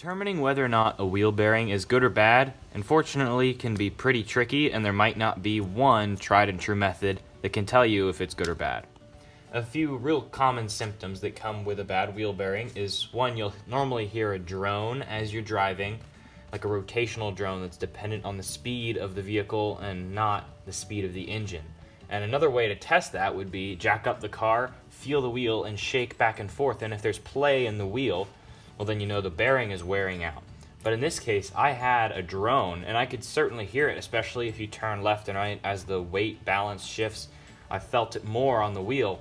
Determining whether or not a wheel bearing is good or bad, unfortunately, can be pretty tricky, and there might not be one tried and true method that can tell you if it's good or bad. A few real common symptoms that come with a bad wheel bearing is one, you'll normally hear a drone as you're driving, like a rotational drone that's dependent on the speed of the vehicle and not the speed of the engine. And another way to test that would be jack up the car, feel the wheel, and shake back and forth, and if there's play in the wheel, well then you know the bearing is wearing out. But in this case, I had a drone, and I could certainly hear it, especially if you turn left and right as the weight balance shifts. I felt it more on the wheel.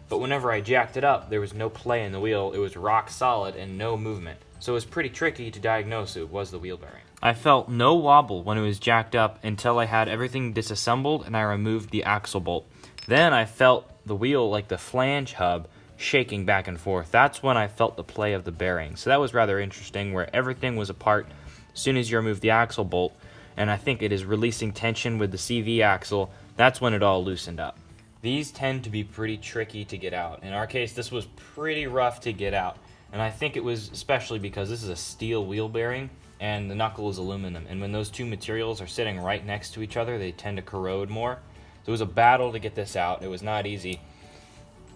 But whenever I jacked it up, there was no play in the wheel. It was rock solid and no movement. So it was pretty tricky to diagnose it was the wheel bearing. I felt no wobble when it was jacked up until I had everything disassembled and I removed the axle bolt. Then I felt the wheel, like the flange hub, shaking back and forth. That's when I felt the play of the bearing. So that was rather interesting, where everything was apart as soon as you remove the axle bolt, and I think it is releasing tension with the CV axle. That's when it all loosened up. These tend to be pretty tricky to get out. In our case, this was pretty rough to get out, and I think it was especially because this is a steel wheel bearing and the knuckle is aluminum, and when those two materials are sitting right next to each other, they tend to corrode more. So it was a battle to get this out. It was not easy.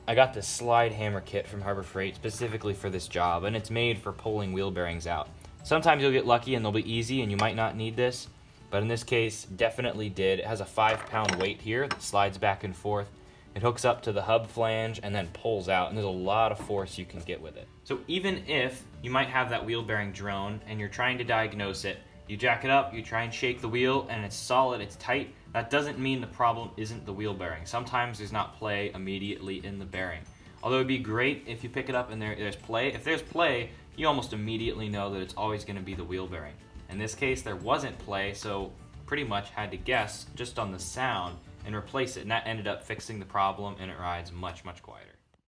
I got this slide hammer kit from Harbor Freight specifically for this job, and it's made for pulling wheel bearings out. Sometimes you'll get lucky and they'll be easy and you might not need this, but in this case, definitely did. It has a 5-pound weight here that slides back and forth. It hooks up to the hub flange and then pulls out, and there's a lot of force you can get with it. So even if you might have that wheel bearing drone and you're trying to diagnose it, you jack it up, you try and shake the wheel, and it's solid, it's tight. That doesn't mean the problem isn't the wheel bearing. Sometimes there's not play immediately in the bearing. Although it'd be great if you pick it up and there's play. If there's play, you almost immediately know that it's always going to be the wheel bearing. In this case, there wasn't play, so pretty much had to guess just on the sound and replace it, and that ended up fixing the problem, and it rides much, much quieter.